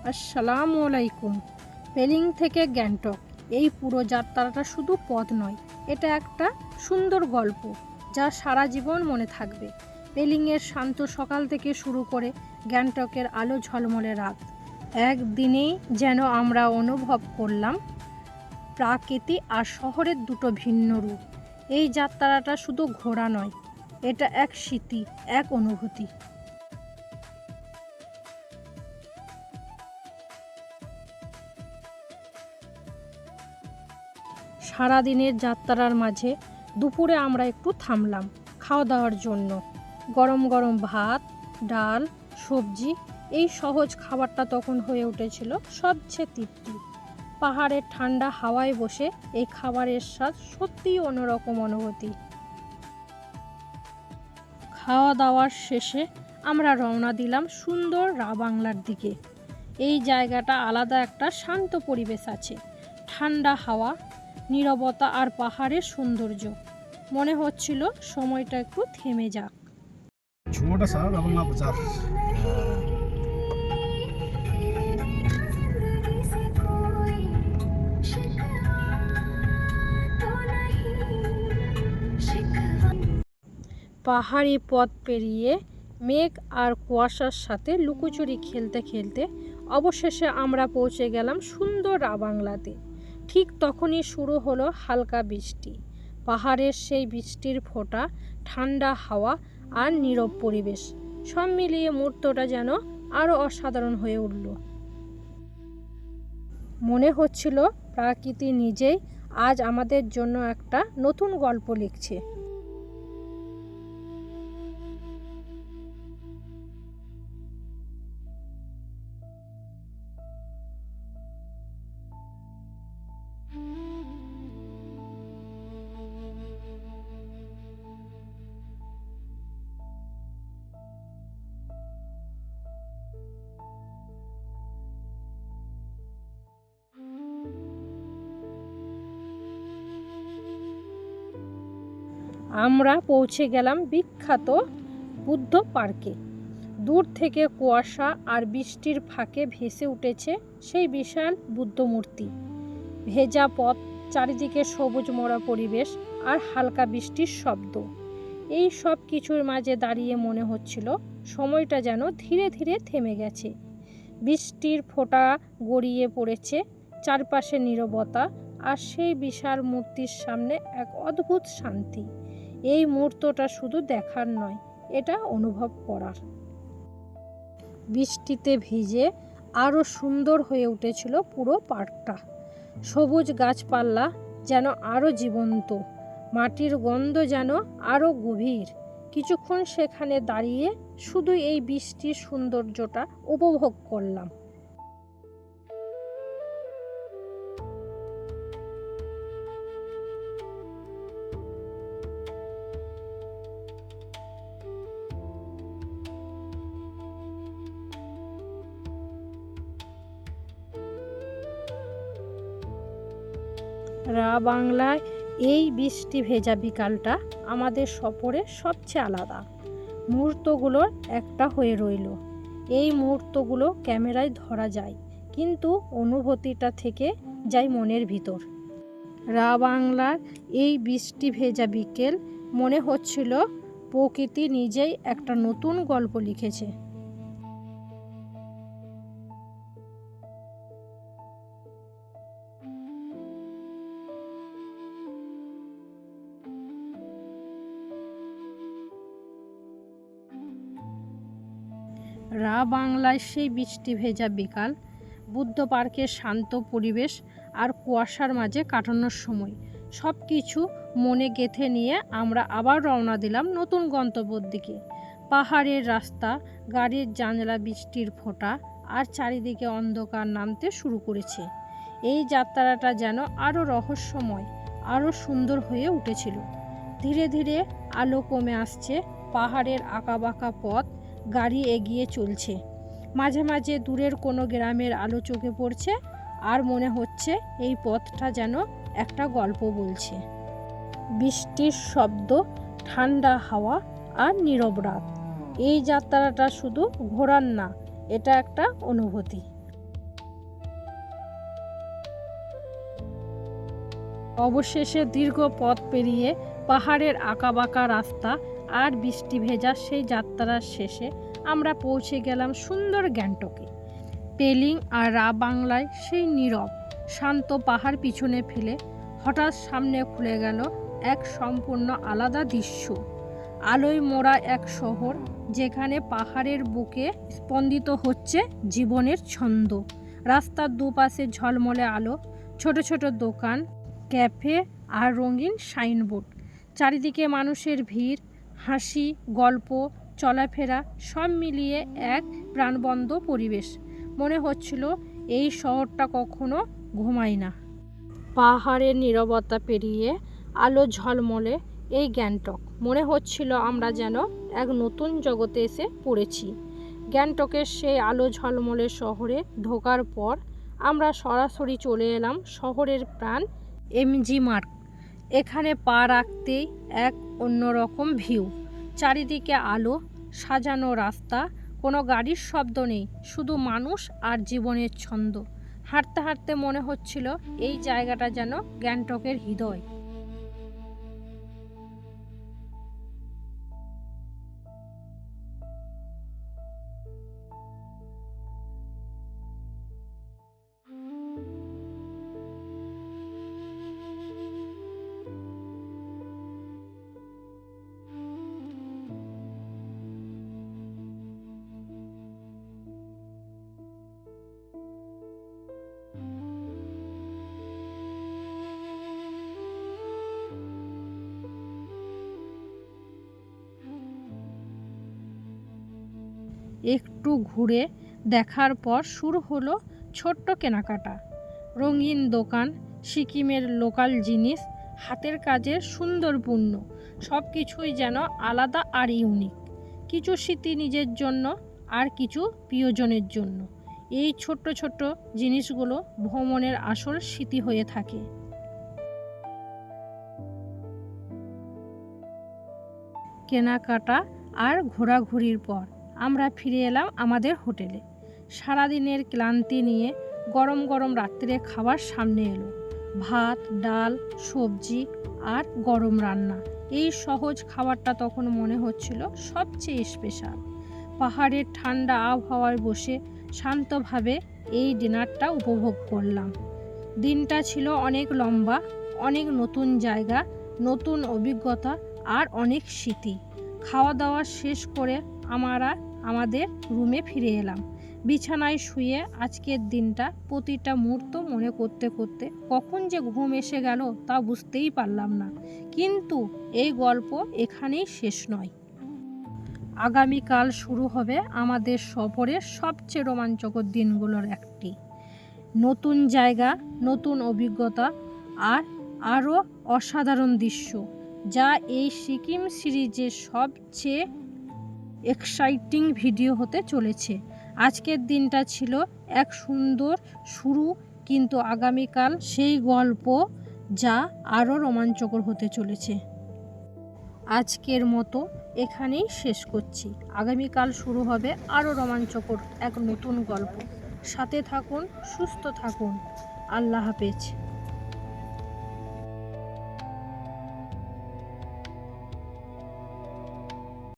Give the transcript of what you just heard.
আসসালামু আলাইকুম। পেলিং থেকে গ্যাংটক এই পুরো যাত্রাটা শুধু পথ নয়, এটা একটা সুন্দর গল্প যা সারা জীবন মনে থাকবে। পেলিংয়ের শান্ত সকাল থেকে শুরু করে গ্যাংটকের আলো ঝলমলে রাত, একদিনেই যেন আমরা অনুভব করলাম প্রাকৃতি আর শহরের দুটো ভিন্ন রূপ। এই যাত্রাটা শুধু ঘোরা নয়, এটা এক স্মৃতি, এক অনুভূতি। সারাদিনের যাত্রার মাঝে দুপুরে আমরা একটু থামলাম খাওয়া দাওয়ার জন্য। গরম গরম ভাত, ডাল, সবজি, এই সহজ খাবারটা তখন হয়ে উঠেছিল সবচেয়ে তৃপ্তি। পাহাড়ের ঠান্ডা হাওয়ায় বসে এই খাবারের স্বাদ সত্যিই অন্যরকম অনুভূতি। খাওয়া দাওয়ার শেষে আমরা রওনা দিলাম সুন্দর রাবাংলার দিকে। এই জায়গাটা আলাদা একটা শান্ত পরিবেশ আছে, ঠান্ডা হাওয়া, নীরবতা আর পাহাড়ের সৌন্দর্য। মনে হচ্ছিল সময়টা একটু থেমে যাক। छोटा सा रबंगला बाजार। পাহাড়ি পথ পেরিয়ে মেঘ আর কুয়াশার সাথে লুকোচুরি খেলতে খেলতে অবশেষে আমরা পৌঁছে গেলাম সুন্দর রাবাংলাতে। ঠিক তখনই শুরু হলো হালকা বৃষ্টি। পাহাড়ের সেই বৃষ্টির ফোঁটা, ঠান্ডা হাওয়া আর নীরব পরিবেশ, সব মিলিয়ে মুহূর্তটা যেন আরও অসাধারণ হয়ে উঠল। মনে হচ্ছিল প্রকৃতি নিজেই আজ আমাদের জন্য একটা নতুন গল্প লিখছে। আমরা পৌঁছে গেলাম বিখ্যাত বুদ্ধ পার্কে। দূর থেকে কুয়াশা আর বৃষ্টির ফাঁকে ভেসে উঠেছে সেই বিশাল বুদ্ধ মূর্তি। ভেজা পথ, চারিদিকে সবুজ মরা পরিবেশ আর হালকা বৃষ্টির শব্দ, এই সব কিছুর মাঝে দাঁড়িয়ে মনে হচ্ছিল সময়টা যেন ধীরে ধীরে থেমে গেছে। বৃষ্টির ফোঁটা গড়িয়ে পড়েছে, চারপাশে নীরবতা, আর সেই বিশাল মূর্তির সামনে এক অদ্ভুত শান্তি। এই মুহূর্তটা শুধু দেখার নয়, এটা অনুভব করার। বৃষ্টিতে ভিজে আরও সুন্দর হয়ে উঠেছিল পুরো পার্কটা। সবুজ গাছপালা যেন আরও জীবন্ত, মাটির গন্ধ যেন আরও গভীর। কিছুক্ষণ সেখানে দাঁড়িয়ে শুধু এই বৃষ্টির সৌন্দর্যটা উপভোগ করলাম। রাবাংলায় এই বৃষ্টি ভেজা বিকালটা আমাদের সফরের সবচেয়ে আলাদা মুহূর্তগুলোর একটা হয়ে রইল। এই মুহূর্তগুলো ক্যামেরায় ধরা যায়, কিন্তু অনুভূতিটা থেকে যায় মনের ভিতর। রাবাংলার এই বৃষ্টি ভেজা বিকেল, মনে হচ্ছিল প্রকৃতি নিজেই একটা নতুন গল্প লিখেছে। রাবাংলায় সেই বৃষ্টি ভেজা বিকাল, বুদ্ধ পার্কের শান্ত পরিবেশ আর কুয়াশার মাঝে কাটানোর সময়, সব কিছু মনে গেঁথে নিয়ে আমরা আবার রওনা দিলাম নতুন গন্তব্যের দিকে। পাহাড়ের রাস্তা, গাড়ির জানালা, বৃষ্টির ফোঁটা আর চারিদিকে অন্ধকার নামতে শুরু করেছে। এই যাত্রাটা যেন আরও রহস্যময়, আরও সুন্দর হয়ে উঠেছিল। ধীরে ধীরে আলো কমে আসছে, পাহাড়ের আঁকাবাঁকা পথ, গাড়ি এগিয়ে চলছে। মাঝে মাঝে দূরের কোনো গ্রামের আলো চোখে পড়ছে, আর মনে হচ্ছে এই পথটা যেন একটা গল্প বলছে। বৃষ্টির শব্দ, ঠান্ডা হাওয়া আর নীরব রাত, এই যাত্রাটা শুধু ঘোরার না, এটা একটা অনুভূতি। অবশেষে দীর্ঘ পথ পেরিয়ে পাহাড়ের আঁকাবাঁকা রাস্তা আর বৃষ্টি ভেজা সেই যাত্রার শেষে আমরা পৌঁছে গেলাম সুন্দর গ্যাংটকে। পেলিং আর রা বাংলায় সেই নীরব শান্ত পাহাড় পিছনে ফেলে হঠাৎ সামনে খুলে গেল এক সম্পূর্ণ আলাদা দৃশ্য। আলোয় মোড়া এক শহর, যেখানে পাহাড়ের বুকে স্পন্দিত হচ্ছে জীবনের ছন্দ। রাস্তার দুপাশে ঝলমলে আলো, ছোট ছোট দোকান, ক্যাফে আর রঙিন সাইনবোর্ড। চারিদিকে মানুষের ভিড়, হাসি, গল্প, চলাফেরা সব মিলিয়ে এক প্রাণবন্ত পরিবেশ। মনে হচ্ছিল এই শহরটা কখনো ঘুমায় না। পাহাড়ের নীরবতা পেরিয়ে আলো ঝলমলে এই গ্যাংটক, মনে হচ্ছিল আমরা যেন এক নতুন জগতে এসে পড়েছি। গ্যাংটকের সেই আলো ঝলমলে শহরে ঢোকার পর আমরা সরাসরি চলে এলাম শহরের প্রাণ এমজি মার্গ। এখানে পা রাখতেই এক অন্যরকম ভিউ। চারিদিকে আলো, সাজানো রাস্তা, কোনো গাড়ির শব্দ নেই, শুধু মানুষ আর জীবনের ছন্দ। হাঁটতে হাঁটতে মনে হচ্ছিল এই জায়গাটা যেন গ্যাংটকের হৃদয়। একটু ঘুরে দেখার পর শুরু হলো ছোট্ট কেনাকাটা। রঙিন দোকান, সিকিমের লোকাল জিনিস, হাতের কাজের সুন্দর পণ্য, সব কিছুই যেন আলাদা আর ইউনিক। কিছু স্মৃতি নিজের জন্য আর কিছু প্রিয়জনের জন্য। এই ছোট্ট ছোট্ট জিনিসগুলো ভ্রমণের আসল স্মৃতি হয়ে থাকে। কেনাকাটা আর ঘোরাঘুরির পর আমরা ফিরে এলাম আমাদের হোটেলে। সারাদিনের ক্লান্তি নিয়ে গরম গরম রাত্রে খাবার সামনে এলো। ভাত, ডাল, সবজি আর গরম রান্না। এই সহজ খাবারটা তখন মনে হচ্ছিল সবচেয়ে স্পেশাল। পাহাড়ের ঠান্ডা আবহাওয়ায় বসে শান্তভাবে এই ডিনারটা উপভোগ করলাম। দিনটা ছিল অনেক লম্বা, অনেক নতুন জায়গা, নতুন অভিজ্ঞতা আর অনেক স্মৃতি। খাওয়া দাওয়া শেষ করে আমরা আমাদের রুমে ফিরে এলাম। বিছানায় শুয়ে আজকের দিনটা প্রতিটা মুহূর্ত মনে করতে করতে কখন যে ঘুম এসে গেল তা বুঝতেই পারলাম না। কিন্তু এই গল্প এখানেই শেষ নয়। আগামীকাল শুরু হবে আমাদের সফরের সবচেয়ে রোমাঞ্চকর দিনগুলোর একটি। নতুন জায়গা, নতুন অভিজ্ঞতা আর আরও অসাধারণ দৃশ্য, যা এই সিকিম সিরিজের সবচেয়ে এক্সাইটিং ভিডিও হতে চলেছে। আজকের দিনটা ছিল এক সুন্দর শুরু, কিন্তু আগামীকাল সেই গল্প যা আরও রোমাঞ্চকর হতে চলেছে। আজকের মতো এখানেই শেষ করছি। আগামীকাল শুরু হবে আরও রোমাঞ্চকর এক নতুন গল্প। সাথে থাকুন, সুস্থ থাকুন। আল্লাহ হাফেজ।